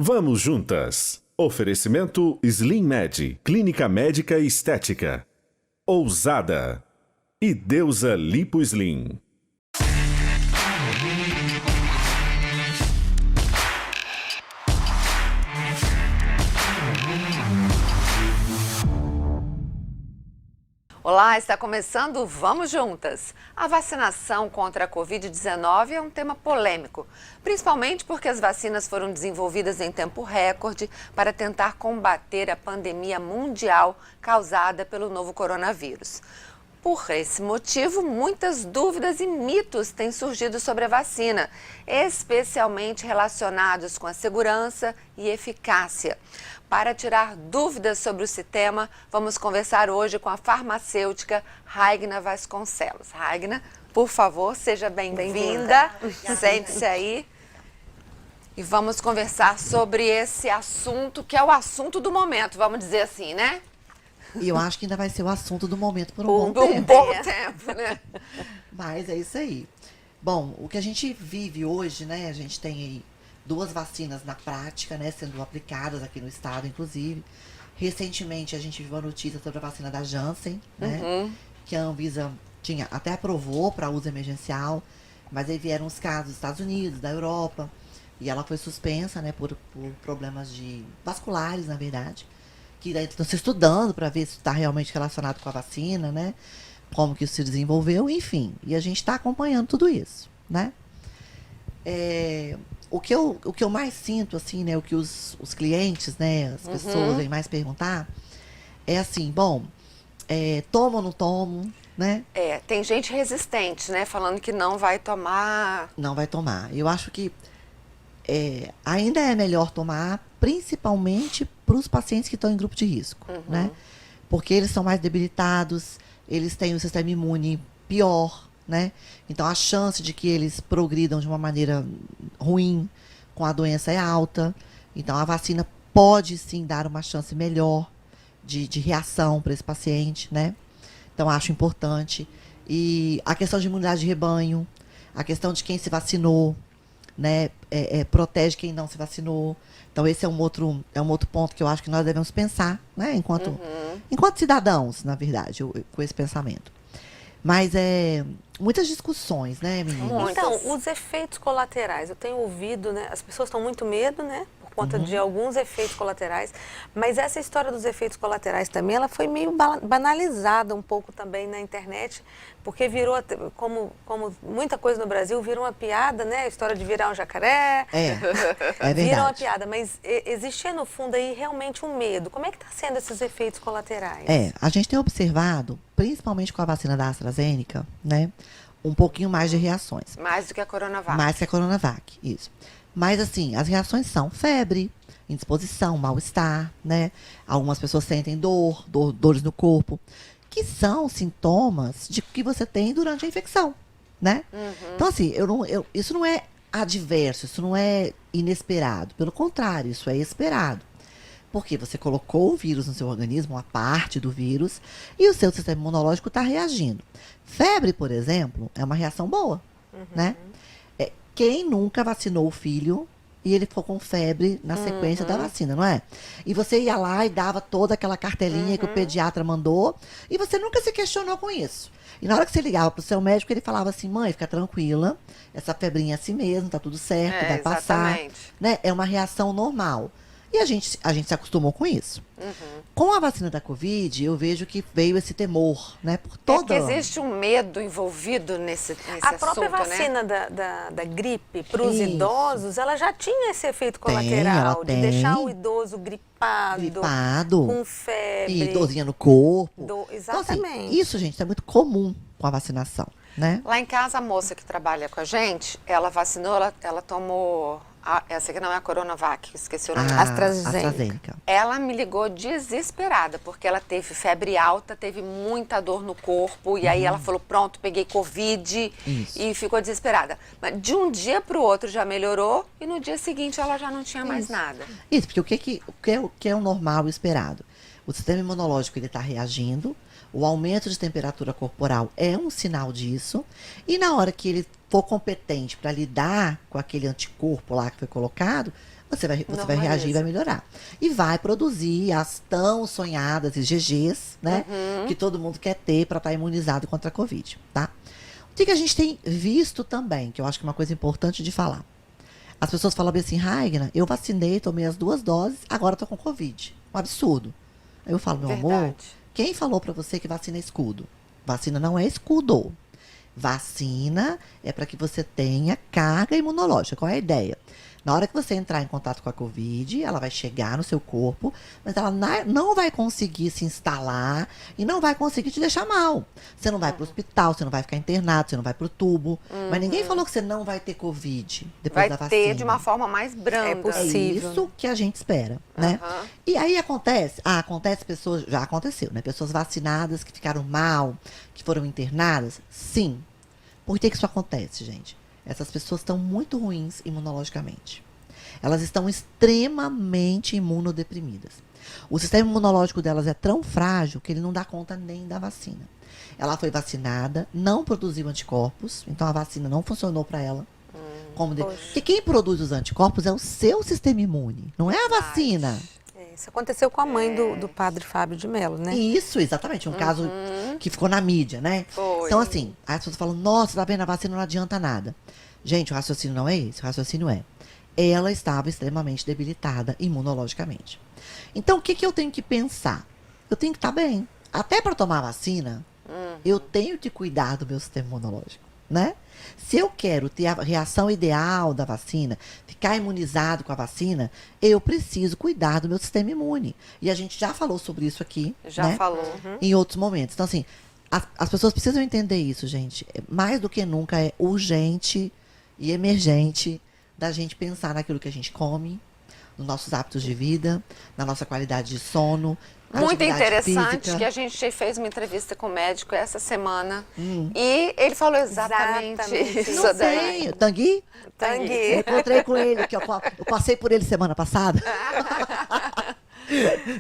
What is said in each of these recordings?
Vamos juntas. Oferecimento Slim Med, Clínica Médica e Estética. Ousada. E Deusa Lipo Slim. Olá, está começando Vamos Juntas. A vacinação contra a Covid-19 é um tema polêmico, principalmente porque as vacinas foram desenvolvidas em tempo recorde para tentar combater a pandemia mundial causada pelo novo coronavírus. Por esse motivo, muitas dúvidas e mitos têm surgido sobre a vacina, especialmente relacionados com a segurança e eficácia. Para tirar dúvidas sobre esse tema, vamos conversar hoje com a farmacêutica Raigna Vasconcelos. Raigna, por favor, seja bem-vinda. Sente-se aí. E vamos conversar sobre esse assunto, que é o assunto do momento, vamos dizer assim, né? E eu acho que ainda vai ser o assunto do momento por um bom tempo. bom tempo, né? Mas é isso aí. Bom, o que a gente vive hoje, né? A gente tem aí 2 vacinas na prática, né? Sendo aplicadas aqui no estado, inclusive. Recentemente, a gente viu a notícia sobre a vacina da Janssen, né? Que a Anvisa até aprovou para uso emergencial. Mas aí vieram os casos dos Estados Unidos, da Europa. E ela foi suspensa, né? Por problemas vasculares, na verdade. Que daí estão se estudando para ver se está realmente relacionado com a vacina, né? Como que isso se desenvolveu, enfim. E a gente está acompanhando tudo isso, né? O que eu mais sinto, assim, né? O que os clientes, né? As pessoas vêm mais perguntar é assim, bom, tomo ou não tomo, né? Tem gente resistente, né? Falando que não vai tomar. Não vai tomar. Eu acho que ainda é melhor tomar, principalmente para os pacientes que estão em grupo de risco, né? Porque eles são mais debilitados, eles têm um sistema imune pior, né? Então, a chance de que eles progridam de uma maneira ruim com a doença é alta. Então, a vacina pode, sim, dar uma chance melhor de reação para esse paciente, né? Então, acho importante. E a questão de imunidade de rebanho, a questão de quem se vacinou, né? Protege quem não se vacinou. Então, esse é um outro ponto que eu acho que nós devemos pensar, né? Enquanto cidadãos, na verdade, com esse pensamento. Mas muitas discussões, né, meninas? Então, os efeitos colaterais, eu tenho ouvido, né? As pessoas estão muito medo, né? Por conta de alguns efeitos colaterais. Mas essa história dos efeitos colaterais também, ela foi meio banalizada um pouco também na internet, porque virou, como muita coisa no Brasil, virou uma piada, né? A história de virar um jacaré. É verdade. Virou uma piada, mas existia no fundo aí realmente um medo. Como é que está sendo esses efeitos colaterais? A gente tem observado, principalmente com a vacina da AstraZeneca, né? Um pouquinho mais de reações. Mais do que a Coronavac. Mais que a Coronavac, isso. Mas, assim, as reações são febre, indisposição, mal-estar, né? Algumas pessoas sentem dores no corpo, que são sintomas de que você tem durante a infecção, né? Então, assim, isso não é adverso, isso não é inesperado. Pelo contrário, isso é esperado. Porque você colocou o vírus no seu organismo, uma parte do vírus, e o seu sistema imunológico está reagindo. Febre, por exemplo, é uma reação boa, né? Quem nunca vacinou o filho e ele ficou com febre na sequência da vacina, não é? E você ia lá e dava toda aquela cartelinha que o pediatra mandou e você nunca se questionou com isso. E na hora que você ligava para o seu médico, ele falava assim, mãe, fica tranquila, essa febrinha é assim mesmo, tá tudo certo, vai passar. Né? É uma reação normal. E a gente se acostumou com isso. Com a vacina da Covid, eu vejo que veio esse temor, né? Por toda... que existe um medo envolvido nesse assunto, A própria né? vacina da gripe para os idosos, ela já tinha esse efeito colateral de deixar o idoso gripado, com febre. E dorzinha no corpo. Exatamente. Então, assim, isso, gente, é muito comum com a vacinação, né? Lá em casa, a moça que trabalha com a gente, ela vacinou, ela tomou... essa aqui não é a Coronavac, esqueci o nome. AstraZeneca. Ela me ligou desesperada, porque ela teve febre alta, teve muita dor no corpo, e aí ela falou, pronto, peguei Covid, e ficou desesperada. Mas de um dia para o outro já melhorou, e no dia seguinte ela já não tinha mais nada. Isso, porque o que é o normal, o esperado? O sistema imunológico está reagindo, o aumento de temperatura corporal é um sinal disso, e na hora que ele for competente para lidar com aquele anticorpo lá que foi colocado, você vai Normaliza. reagir e vai melhorar. E vai produzir as tão sonhadas IgGs, né? Que todo mundo quer ter para estar imunizado contra a Covid, tá? O que a gente tem visto também, que eu acho que é uma coisa importante de falar. As pessoas falam bem assim, Raigna, eu vacinei, tomei as 2 doses, agora tô com Covid. Um absurdo. Aí eu falo, meu amor, Verdade. quem falou para você que vacina é escudo? Vacina não é escudo. Vacina é para que você tenha carga imunológica. Qual é a ideia? Na hora que você entrar em contato com a Covid, ela vai chegar no seu corpo, mas ela não vai conseguir se instalar e não vai conseguir te deixar mal. Você não vai para o hospital, você não vai ficar internado, você não vai para o tubo. Mas ninguém falou que você não vai ter Covid depois Vai da vacina. ter de uma forma mais branda. É É possível. isso que a gente espera, né? Aham. E aí acontece pessoas, já aconteceu, né? Pessoas vacinadas que ficaram mal, que foram internadas, sim. Por que isso acontece, gente? Essas pessoas estão muito ruins imunologicamente. Elas estão extremamente imunodeprimidas. O sistema imunológico delas é tão frágil que ele não dá conta nem da vacina. Ela foi vacinada, não produziu anticorpos, então a vacina não funcionou para ela. Porque quem produz os anticorpos é o seu sistema imune, não é a vacina. Isso aconteceu com a mãe do padre Fábio de Mello, né? Isso, exatamente. Um caso que ficou na mídia, né? Foi. Então, assim, as pessoas falam, nossa, tá vendo, a vacina não adianta nada. Gente, o raciocínio não é esse. O raciocínio é, ela estava extremamente debilitada imunologicamente. Então, o que eu tenho que pensar? Eu tenho que estar bem. Até para tomar a vacina, eu tenho que cuidar do meu sistema imunológico, né? Se eu quero ter a reação ideal da vacina, ficar imunizado com a vacina, eu preciso cuidar do meu sistema imune. E a gente já falou sobre isso aqui, Já né? falou. Em outros momentos. Então, assim, as pessoas precisam entender isso, gente. Mais do que nunca é urgente e emergente da gente pensar naquilo que a gente come, nos nossos hábitos de vida, na nossa qualidade de sono. Muito atividade interessante física. que a gente fez uma entrevista com o médico essa semana e ele falou exatamente Exatamente. isso. Não daí. sei, Tanguy? Tanguy. Encontrei com ele, que eu passei por ele semana passada.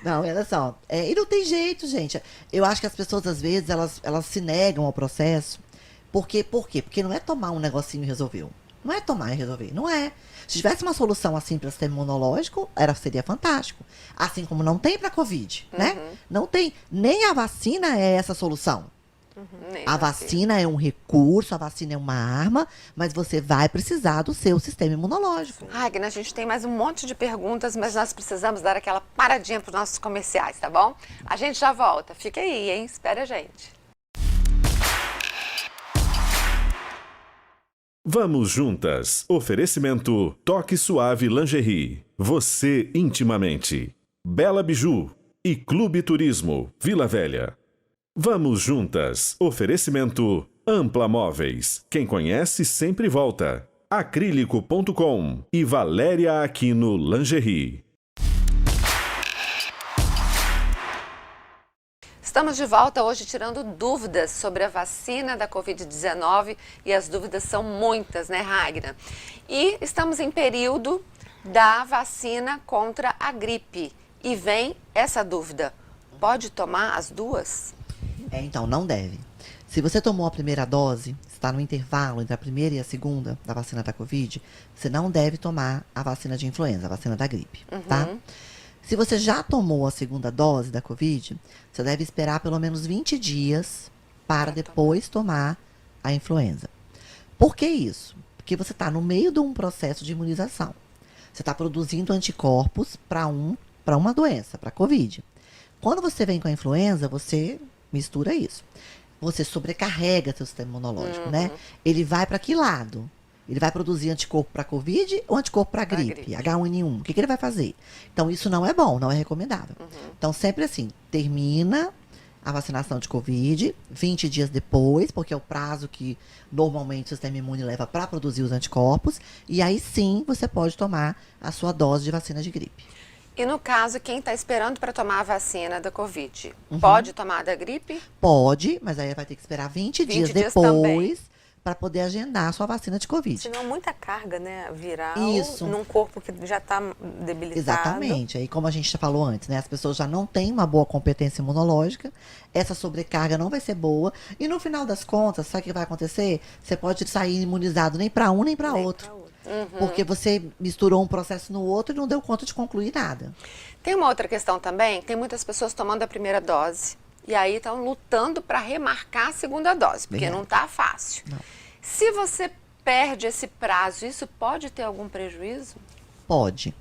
Não, olha só. E não tem jeito, gente. Eu acho que as pessoas, às vezes, elas se negam ao processo. Por quê? Porque não é tomar um negocinho e resolveu. Não é tomar e resolver. Não é. Se tivesse uma solução assim para o sistema imunológico, seria fantástico. Assim como não tem para a Covid, né? Não tem. Nem a vacina é essa solução. Nem A vacina é um recurso, a vacina é uma arma, mas você vai precisar do seu sistema imunológico. Agnes, a gente tem mais um monte de perguntas, mas nós precisamos dar aquela paradinha para os nossos comerciais, tá bom? A gente já volta. Fica aí, hein? Espera a gente. Vamos juntas. Oferecimento Toque Suave Lingerie. Você intimamente. Bela Biju e Clube Turismo Vila Velha. Vamos juntas. Oferecimento Ampla Móveis. Quem conhece sempre volta. Acrílico.com e Valéria Aquino Lingerie. Estamos de volta hoje tirando dúvidas sobre a vacina da Covid-19 e as dúvidas são muitas, né, Ragna? E estamos em período da vacina contra a gripe e vem essa dúvida, pode tomar as duas? Então, não deve. Se você tomou a primeira dose, está no intervalo entre a primeira e a segunda da vacina da Covid, você não deve tomar a vacina de influenza, a vacina da gripe, tá? Se você já tomou a segunda dose da Covid, você deve esperar pelo menos 20 dias para depois tomar a influenza. Por que isso? Porque você está no meio de um processo de imunização. Você está produzindo anticorpos para uma doença, para a Covid. Quando você vem com a influenza, você mistura isso. Você sobrecarrega seu sistema imunológico, né? Ele vai para que lado? Ele vai produzir anticorpo para Covid ou anticorpo para gripe, H1N1? O que ele vai fazer? Então, isso não é bom, não é recomendável. Então, sempre assim, termina a vacinação de Covid, 20 dias depois, porque é o prazo que normalmente o sistema imune leva para produzir os anticorpos, e aí sim você pode tomar a sua dose de vacina de gripe. E no caso, quem está esperando para tomar a vacina da Covid, pode tomar da gripe? Pode, mas aí vai ter que esperar 20 dias dias também. depois para poder agendar a sua vacina de Covid. Senão muita carga, né, viral Isso. num corpo que já está debilitado. Exatamente. Aí, como a gente já falou antes, né? As pessoas já não têm uma boa competência imunológica, essa sobrecarga não vai ser boa, e no final das contas, sabe o que vai acontecer? Você pode sair imunizado nem para um nem para outro. Porque você misturou um processo no outro e não deu conta de concluir nada. Tem uma outra questão também, tem muitas pessoas tomando a primeira dose e aí estão lutando para remarcar a segunda dose, porque Verdade. não está fácil. Não. Se você perde esse prazo, isso pode ter algum prejuízo? Pode.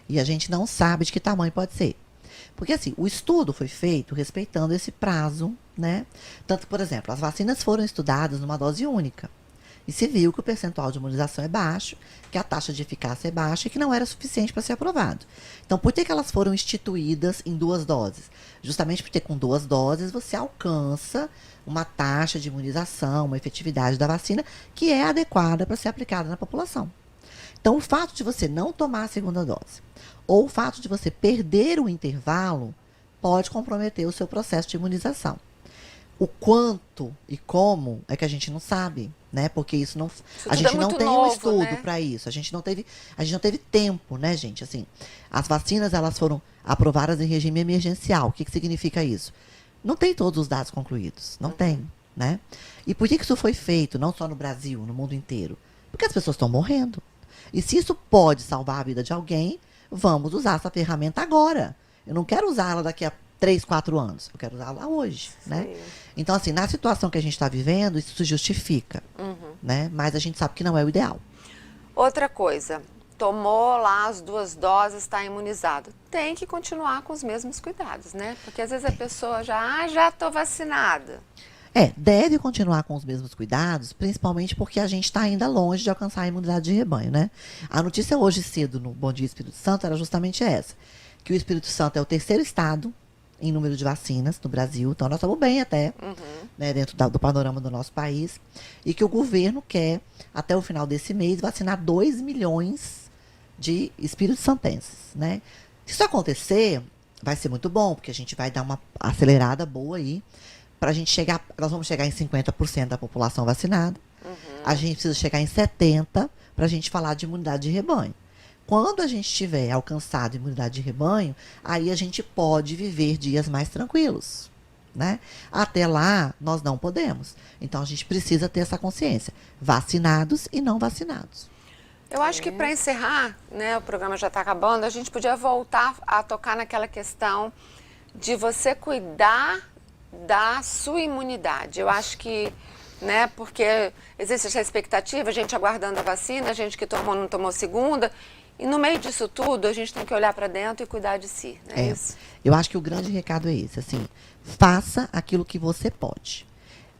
E a gente não sabe de que tamanho pode ser. Porque assim, o estudo foi feito respeitando esse prazo, né? Tanto, por exemplo, as vacinas foram estudadas numa dose única. E se viu que o percentual de imunização é baixo, que a taxa de eficácia é baixa e que não era suficiente para ser aprovado. Então, por que elas foram instituídas em 2 doses? Justamente porque com 2 doses você alcança uma taxa de imunização, uma efetividade da vacina que é adequada para ser aplicada na população. Então, o fato de você não tomar a segunda dose, ou o fato de você perder o intervalo, pode comprometer o seu processo de imunização. O quanto e como é que a gente não sabe, né? Porque isso não, a tudo gente é não muito tem um novo, estudo né? para isso. A gente não teve tempo, né, gente? Assim, as vacinas elas foram aprovadas em regime emergencial. O que significa isso? Não tem todos os dados concluídos, não tem, né? E por que isso foi feito, não só no Brasil, no mundo inteiro? Porque as pessoas estão morrendo. E se isso pode salvar a vida de alguém, vamos usar essa ferramenta agora. Eu não quero usá-la daqui a 3, 4 anos. Eu quero usá-la hoje, né? Então, assim, na situação que a gente está vivendo, isso se justifica, né? Mas a gente sabe que não é o ideal. Outra coisa, tomou lá as 2 doses, está imunizado. Tem que continuar com os mesmos cuidados, né? Porque às vezes a pessoa já estou vacinada. Deve continuar com os mesmos cuidados, principalmente porque a gente está ainda longe de alcançar a imunidade de rebanho, né? A notícia hoje cedo no Bom Dia Espírito Santo era justamente essa, que o Espírito Santo é o 3º estado em número de vacinas no Brasil, então nós estamos bem até, né, dentro do panorama do nosso país, e que o governo quer, até o final desse mês, vacinar 2 milhões de espírito-santenses, né? Se isso acontecer, vai ser muito bom, porque a gente vai dar uma acelerada boa aí, para a gente chegar, nós vamos chegar em 50% da população vacinada, a gente precisa chegar em 70% para a gente falar de imunidade de rebanho. Quando a gente tiver alcançado a imunidade de rebanho, aí a gente pode viver dias mais tranquilos, né? Até lá, nós não podemos. Então, a gente precisa ter essa consciência. Vacinados e não vacinados. Eu acho que para encerrar, né, o programa já está acabando, a gente podia voltar a tocar naquela questão de você cuidar da sua imunidade. Eu acho que, né, porque existe essa expectativa, gente aguardando a vacina, gente que tomou, não tomou segunda. E no meio disso tudo, a gente tem que olhar para dentro e cuidar de si, não é isso? Eu acho que o grande recado é esse, assim, faça aquilo que você pode.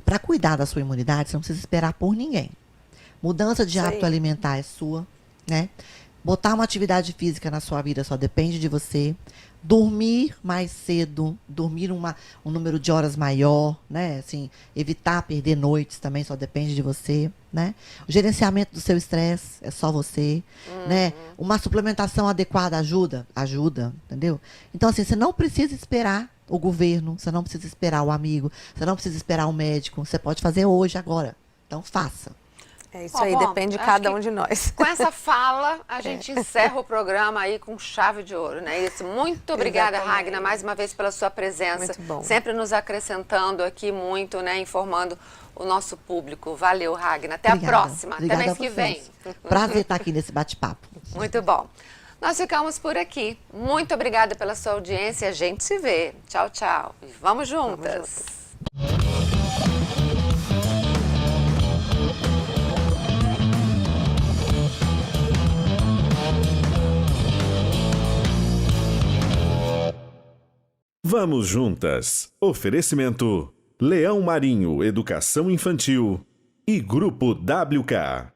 Para cuidar da sua imunidade, você não precisa esperar por ninguém. Mudança de hábito alimentar é sua, né? Botar uma atividade física na sua vida só depende de você. Dormir mais cedo, dormir um número de horas maior, né? Assim, evitar perder noites também só depende de você, né? O gerenciamento do seu estresse é só você, né? Uma suplementação adequada ajuda, entendeu? Então, assim, você não precisa esperar o governo, você não precisa esperar o amigo, você não precisa esperar o médico, você pode fazer hoje, agora. Então, faça. É isso aí, depende de cada um de nós. Com essa fala, a gente encerra o programa aí com chave de ouro, né? Isso. Muito obrigada, Ragna, mais uma vez pela sua presença. Muito bom. Sempre nos acrescentando aqui muito, né? Informando o nosso público. Valeu, Ragna. Até Obrigada. a próxima. Obrigada até mês a que vem. vocês. Prazer estar aqui nesse bate-papo. Muito bom. Nós ficamos por aqui. Muito obrigada pela sua audiência. A gente se vê. Tchau, tchau. E vamos juntas. Vamos juntas. Oferecimento: Leão Marinho Educação Infantil e Grupo WK.